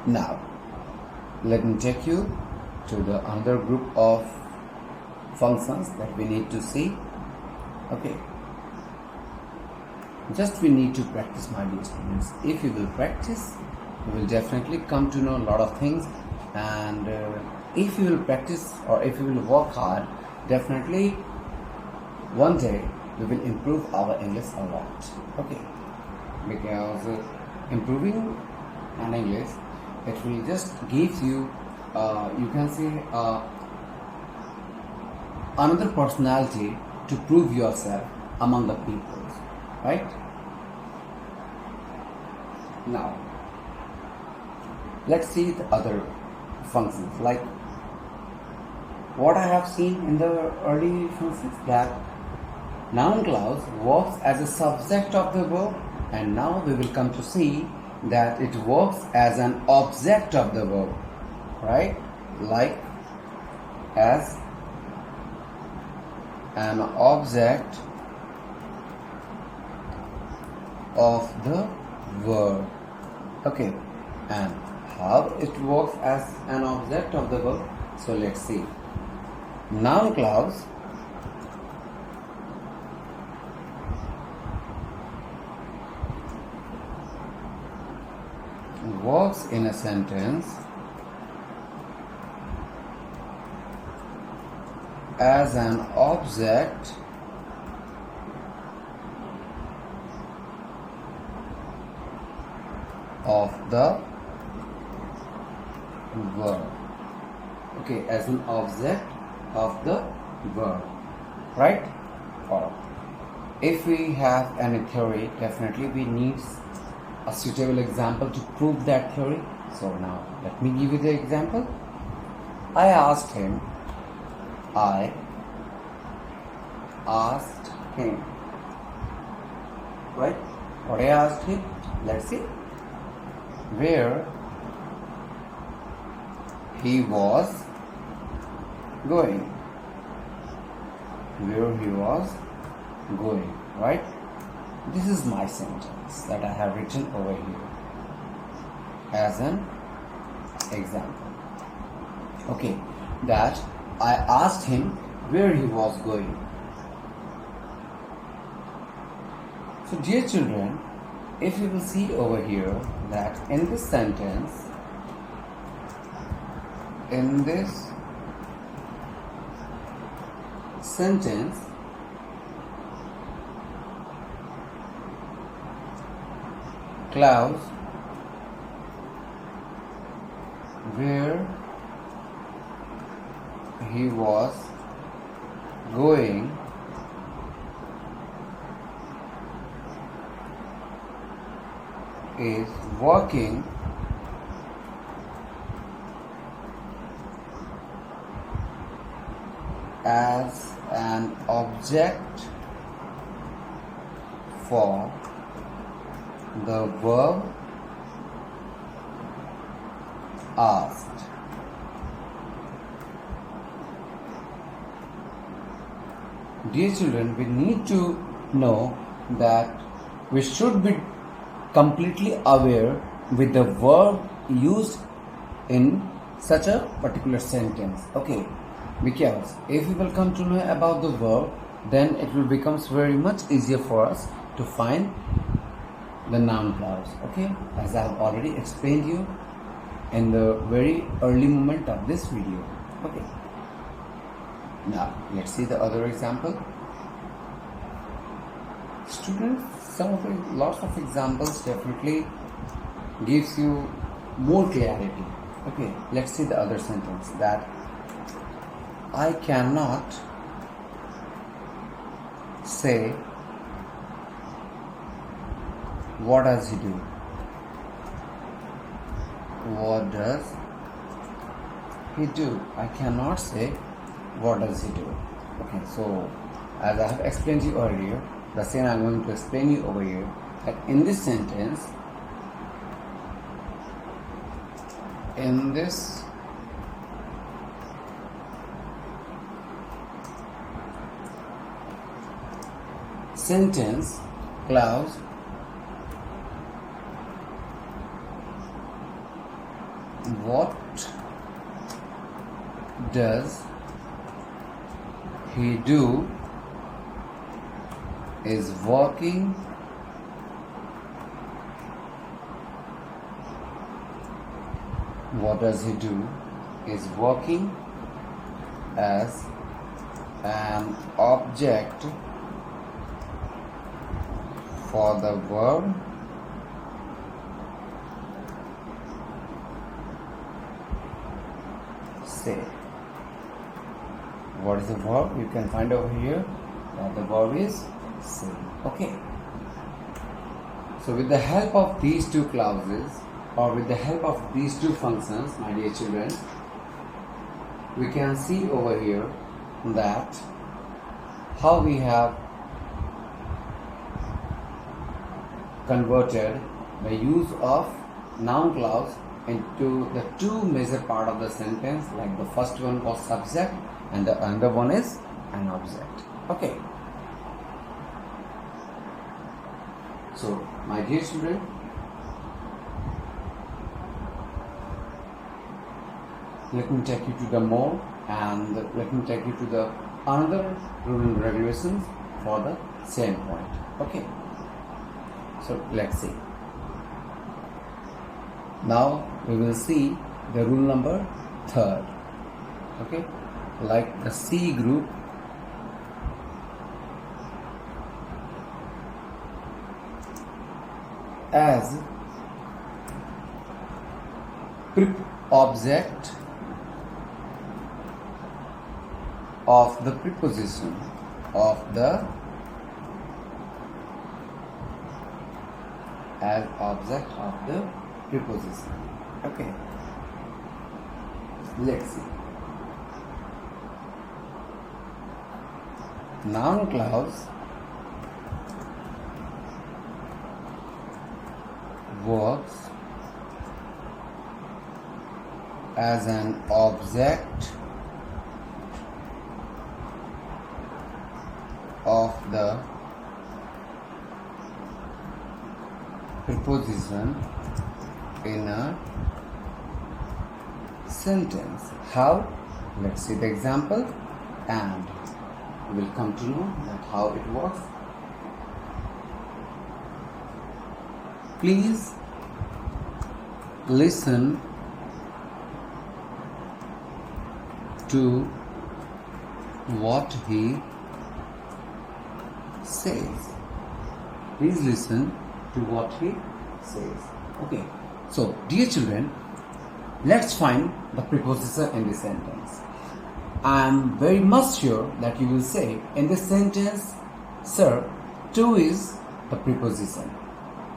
Now let me take you to the another group of functions that we need to see. Okay, just we need to practice, my dear students. If you will practice, you will definitely come to know a lot of things, and if you will practice or if you will work hard, definitely one day we will improve our English a lot. Okay, because improving an English, it will just give you you can say another personality to prove yourself among the people, right? Now let's see the other functions, like what I have seen in the early functions, that noun clause works as a subject of the verb, and now we will come to see that it works as an object of the verb, right? Like as an object of the verb. Okay, and how it works as an object of the verb? So let's see. Noun clause works in a sentence as an object of the verb. Okay, as an object of the verb, right? Or if we have any theory, definitely we need a suitable example to prove that theory. So now let me give you the example. I asked him, right? What I asked him? Let's see. Where he was going. Where he was going, right? This is my sentence that I have written over here as an example. Okay, that I asked him where he was going. So dear children, if you will see over here that in this sentence, clause where he was going is working as an object for the verb asked. Dear children, we need to know that we should be completely aware with the verb used in such a particular sentence. Okay, because if we will come to know about the verb, then it will become very much easier for us to find the noun clause. Okay, as I have already explained you in the very early moment of this video. Okay, now let's see the other example. Students, lots of examples definitely gives you more clarity. Okay, let's see the other sentence, that I cannot say what does he do. What does he do? I cannot say what does he do. Okay, so as I have explained to you earlier, the same I'm going to explain you over here, that in this sentence, clause what does he do is working what does he do is working as an object for the verb say. What is the verb? You can find over here that the verb is say. Okay. So with the help of these two clauses, or with the help of these two functions, my dear children, we can see over here that how we have converted the use of noun clause into the two major part of the sentence, like the first one was subject and the other one is an object. Okay. So, my dear children, let me take you to the more and let me take you to the another rule and regulations for the same point. Okay. So let's see. Now we will see the rule number 3rd. Okay. Like the C group, as object of the preposition of the as object of the preposition. Okay. Let's see. Noun clause works as an object of the preposition in a sentence. How? Let's see the example and we will come to know that how it works. Please listen to what he says. Please listen to what he says. Okay. So, dear children, let's find the preposition in this sentence. I am very much sure that you will say in this sentence, sir, to is the preposition,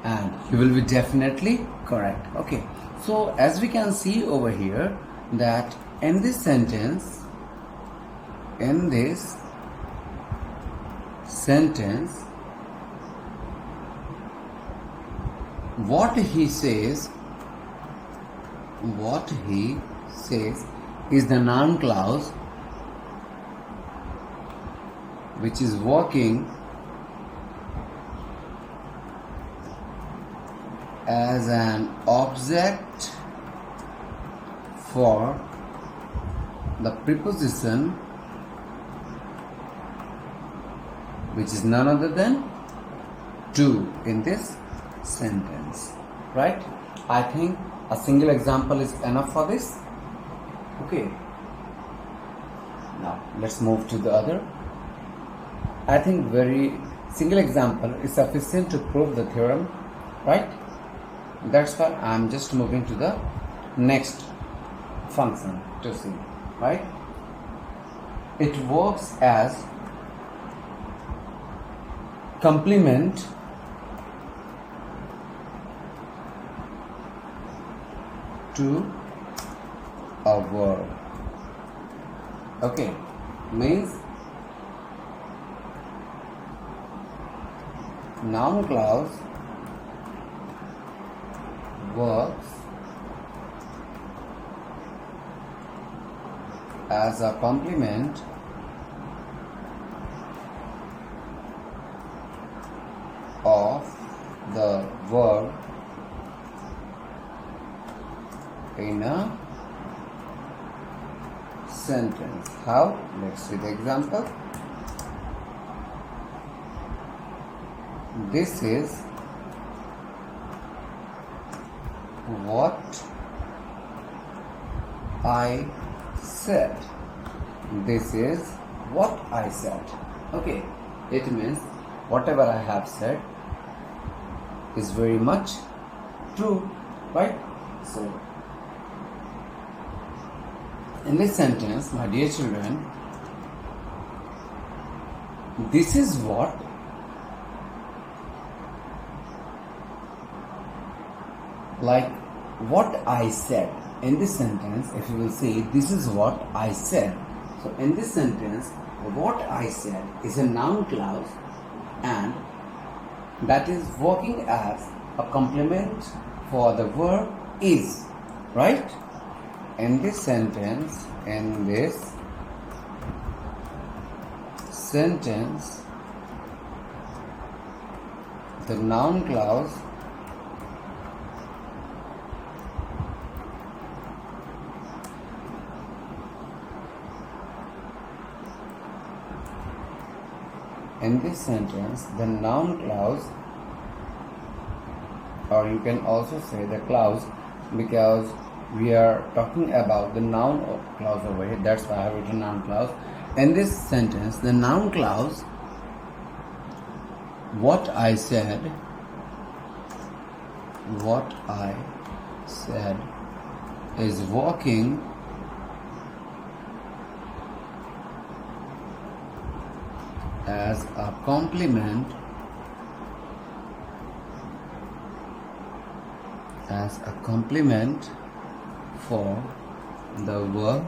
and you will be definitely correct. Okay. So, as we can see over here that in this sentence, what he says is the noun clause which is working as an object for the preposition which is none other than to in this sentence. Right? I think a single example is enough for this. Okay. Now let's move to the other. I think very single example is sufficient to prove the theorem. Right? That's why I am just moving to the next function to see. Right? It works as complement to a verb. Okay, means noun clause works as a complement of the verb in a sentence. How? Let's see the example. This is what I said. This is what I said. Okay, it means whatever I have said is very much true, right? So, in this sentence, my dear children, this is what what I said. In this sentence, if you will say, this is what I said. So, in this sentence, what I said is a noun clause and that is working as a complement for the verb is, right? In this sentence, the noun clause or you can also say the clause, because we are talking about the noun clause over here, that's why I have written noun clause. In this sentence, the noun clause, what I said is working as a complement for the verb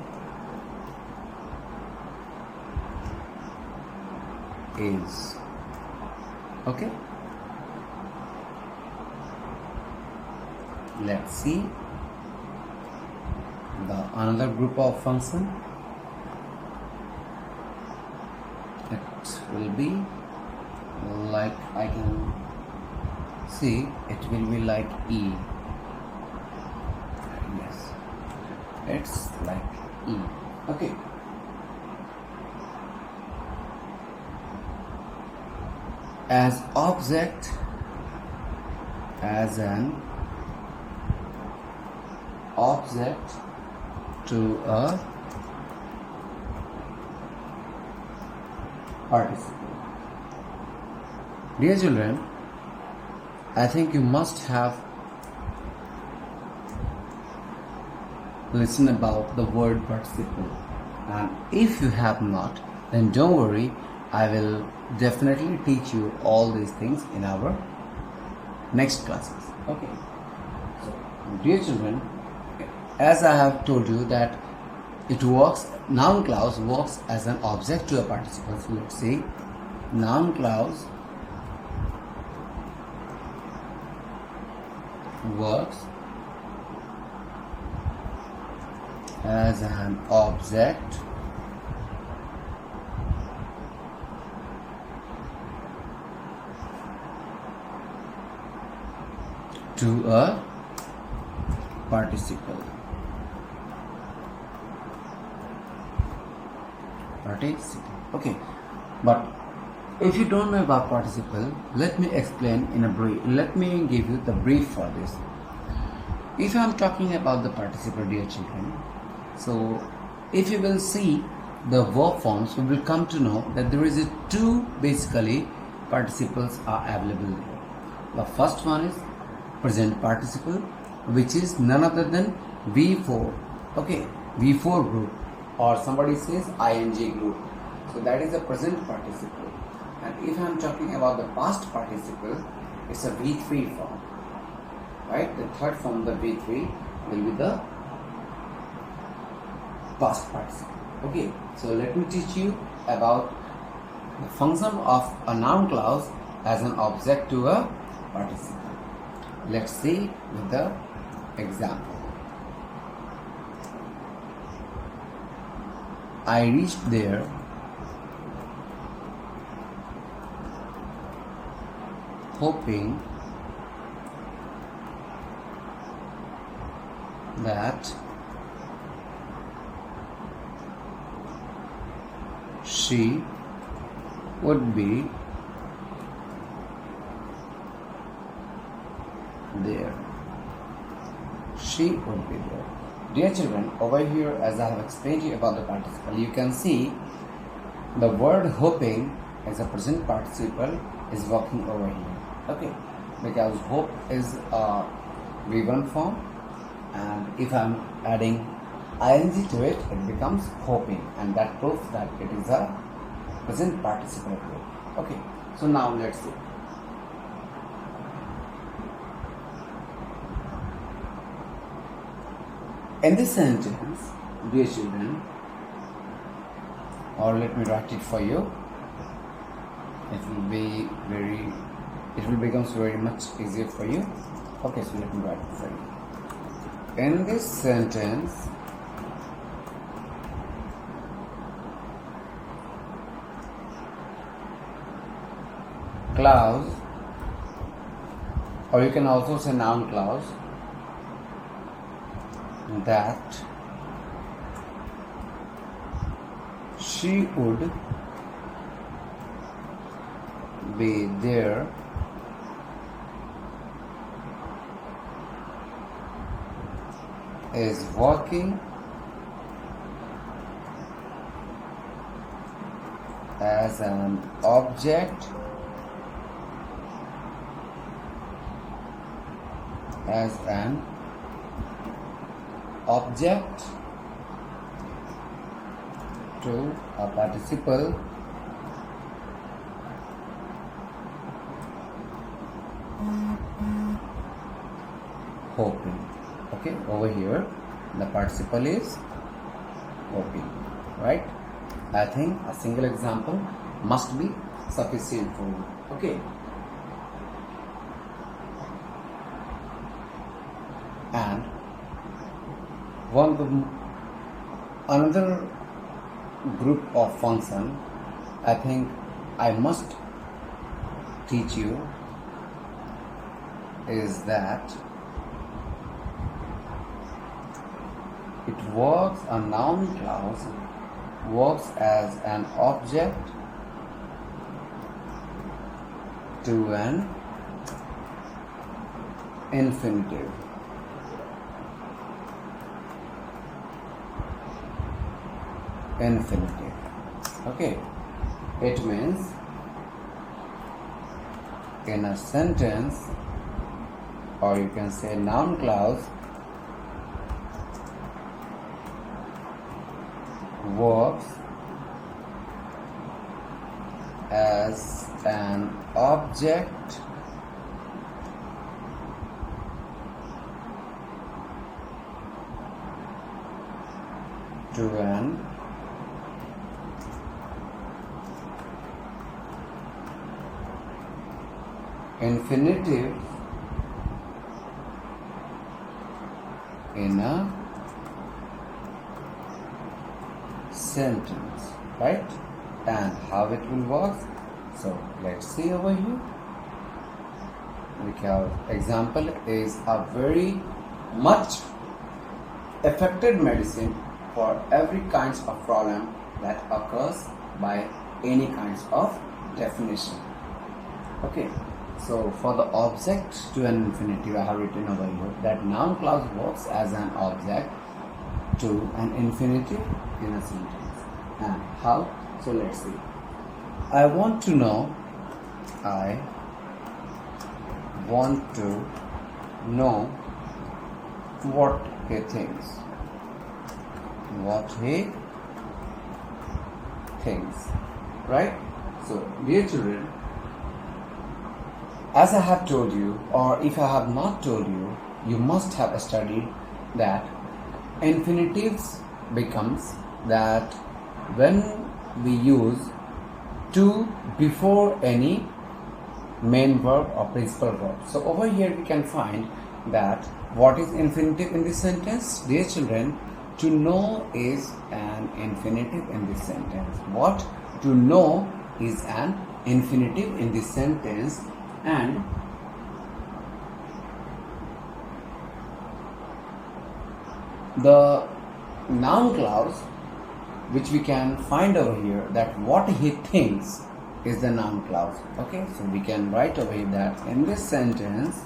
is. Okay, let's see another group of function. It will be like, I can see it will be like E. Yes, it's like E. Okay, as object, as an object to a participle. Dear children, I think you must have listened about the word participle, and if you have not, then don't worry, I will definitely teach you all these things in our next classes. Okay, so dear children, as I have told you that noun clause works as an object to a participle. So let's say noun clause works as an object to a participle. Okay, but if you don't know about participle, let me explain in a brief. Let me give you the brief for this. If I am talking about the participle, dear children, so if you will see the verb forms, we will come to know that there is two basically participles are available here. The first one is present participle, which is none other than V4. Okay, V4 group, or somebody says ing group. So that is a present participle. And if I am talking about the past participle, it's a V3 form. Right? The third form, the V3, will be the past participle. Okay, so let me teach you about the function of a noun clause as an object to a participle. Let's see with the example. I reached there hoping that she would be there. She would be there. Dear children, over here, as I have explained to you about the participle, you can see the word hoping as a present participle is working over here. Okay, because hope is a V1 form, and if I am adding ing to it, it becomes hoping, and that proves that it is a present participle group. Okay, so now let's see. In this sentence, dear children, or let me write it for you, it will becomes very much easier for you. Okay, so let me write it for you. In this sentence, clause, or you can also say noun clause, that she would be there is working as an object to a participle hoping. Okay, over here the participle is hoping, right? I think a single example must be sufficient for you. Okay, and another group of function I think I must teach you is that it works, a noun clause works as an object to an infinitive. Okay, it means in a sentence, or you can say noun clause works as an object to an infinitive in a sentence, right? And how it will work? So let's see over here, because example is a very much effective medicine for every kinds of problem that occurs by any kinds of definition. Okay, so for the object to an infinitive, I have written over here that noun clause works as an object to an infinitive in a sentence. And how? So let's see. I want to know what he thinks. What he thinks, right? So dear children, as I have told you, or if I have not told you, you must have studied that infinitives becomes that when we use to before any main verb or principal verb. So over here we can find that what is infinitive in this sentence? Dear children, to know is an infinitive in this sentence. What? To know is an infinitive in this sentence, and the noun clause which we can find over here, that what he thinks is the noun clause. Okay, so we can write over here that in this sentence,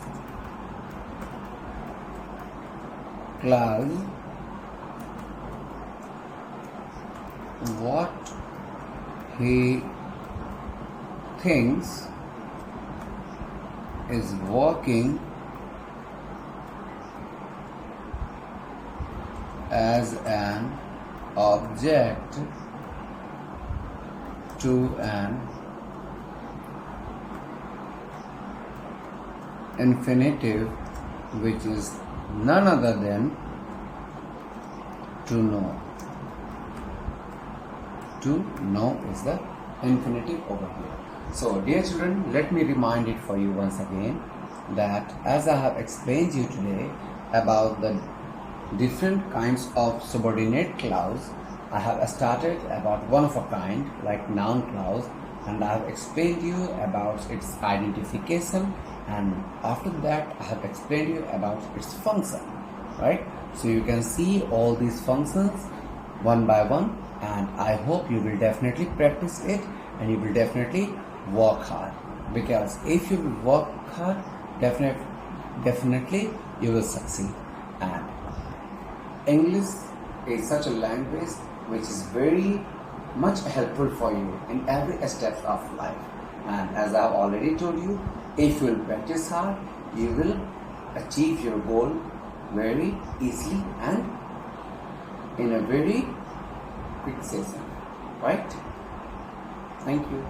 clause what he thinks is working as an object to an infinitive, which is none other than to know. To know is the infinitive over here. So dear children, let me remind it for you once again that as I have explained you today about the different kinds of subordinate clause, I have started about one of a kind like noun clause, and I have explained you about its identification, and after that I have explained you about its function, right? So you can see all these functions one by one, and I hope you will definitely practice it and you will definitely work hard, because if you will work hard, definitely you will succeed. And English is such a language which is very much helpful for you in every step of life. And as I have already told you, if you will practice hard, you will achieve your goal very easily and in a very quick session, right? Thank you.